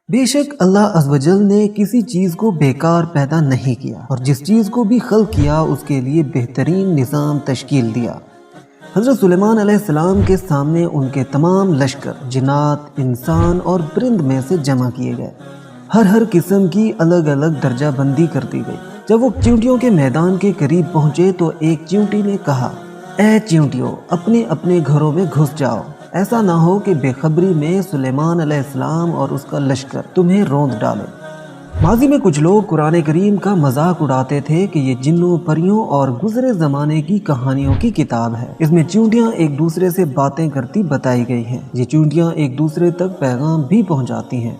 بے شک اللہ عزوجل نے کسی چیز کو بیکار پیدا نہیں کیا اور جس چیز کو بھی خلق کیا اس کے لیے بہترین نظام تشکیل دیا۔ حضرت سلیمان علیہ السلام کے سامنے ان کے تمام لشکر جنات، انسان اور پرند میں سے جمع کیے گئے۔ ہر قسم کی الگ الگ درجہ بندی کر دی گئی۔ جب وہ چیونٹیوں کے میدان کے قریب پہنچے تو ایک چیونٹی نے کہا، اے چیونٹیوں، اپنے اپنے گھروں میں گھس جاؤ، ایسا نہ ہو کہ بے خبری میں سلیمان علیہ السلام اور اس کا لشکر تمہیں روند ڈالے۔ ماضی میں کچھ لوگ قرآن کریم کا مذاق اڑاتے تھے کہ یہ جنوں، پریوں اور گزرے زمانے کی کہانیوں کی کتاب ہے۔ اس میں چیونٹیاں ایک دوسرے سے باتیں کرتی بتائی گئی ہیں۔ یہ چیونٹیاں ایک دوسرے تک پیغام بھی پہنچاتی ہیں۔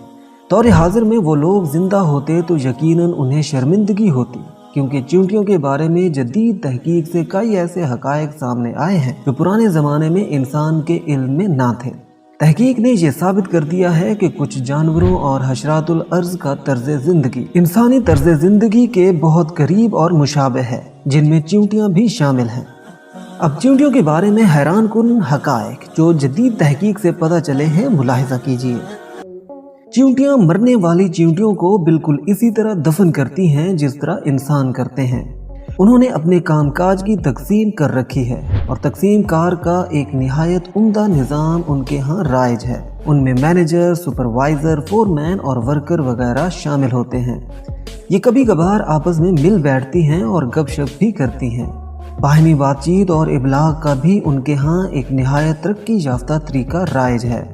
دور حاضر میں وہ لوگ زندہ ہوتے تو یقیناً انہیں شرمندگی ہوتی، کیونکہ چیونٹیوں کے بارے میں جدید تحقیق سے کئی ایسے حقائق سامنے آئے ہیں جو پرانے زمانے میں انسان کے علم میں نہ تھے۔ تحقیق نے یہ ثابت کر دیا ہے کہ کچھ جانوروں اور حشرات الارض کا طرز زندگی انسانی طرز زندگی کے بہت قریب اور مشابہ ہے، جن میں چیونٹیاں بھی شامل ہیں۔ اب چیونٹیوں کے بارے میں حیران کن حقائق جو جدید تحقیق سے پتہ چلے ہیں ملاحظہ کیجیے۔ چیونٹیاں مرنے والی چیونٹیوں کو بالکل اسی طرح دفن کرتی ہیں جس طرح انسان کرتے ہیں۔ انہوں نے اپنے کام کاج کی تقسیم کر رکھی ہے اور تقسیم کار کا ایک نہایت عمدہ نظام ان کے ہاں رائج ہے۔ ان میں مینیجر، سپروائزر، فورمین اور ورکر وغیرہ شامل ہوتے ہیں۔ یہ کبھی کبھار آپس میں مل بیٹھتی ہیں اور گپ شپ بھی کرتی ہیں۔ باہمی بات چیت اور ابلاغ کا بھی ان کے ہاں ایک نہایت ترقی یافتہ طریقہ رائج ہے۔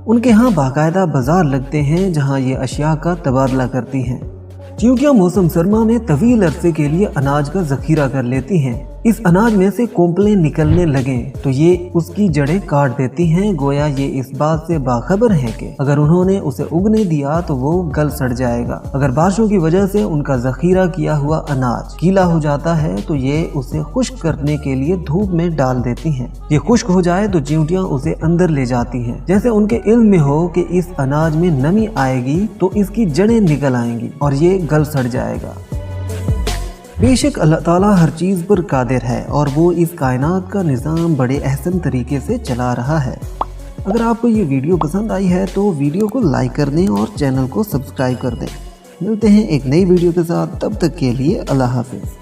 ان کے ہاں باقاعدہ بازار لگتے ہیں جہاں یہ اشیاء کا تبادلہ کرتی ہیں۔ چیونٹیاں موسم سرما میں طویل عرصے کے لیے اناج کا ذخیرہ کر لیتی ہیں۔ اس اناج میں سے کونپلیں نکلنے لگیں تو یہ اس کی جڑیں کاٹ دیتی ہیں، گویا یہ اس بات سے باخبر ہے کہ اگر انہوں نے اسے اگنے دیا تو وہ گل سڑ جائے گا۔ اگر بارشوں کی وجہ سے ان کا ذخیرہ کیا ہوا اناج گیلا ہو جاتا ہے تو یہ اسے خشک کرنے کے لیے دھوپ میں ڈال دیتی ہیں۔ یہ خشک ہو جائے تو چیونٹیاں اسے اندر لے جاتی ہیں، جیسے ان کے علم میں ہو کہ اس اناج میں نمی آئے گی تو اس کی جڑیں نکل آئیں گی اور یہ گل سڑ جائے گا۔ بے شک اللہ تعالیٰ ہر چیز پر قادر ہے اور وہ اس کائنات کا نظام بڑے احسن طریقے سے چلا رہا ہے۔ اگر آپ کو یہ ویڈیو پسند آئی ہے تو ویڈیو کو لائک کر دیں اور چینل کو سبسکرائب کر دیں۔ ملتے ہیں ایک نئی ویڈیو کے ساتھ، تب تک کے لیے اللہ حافظ۔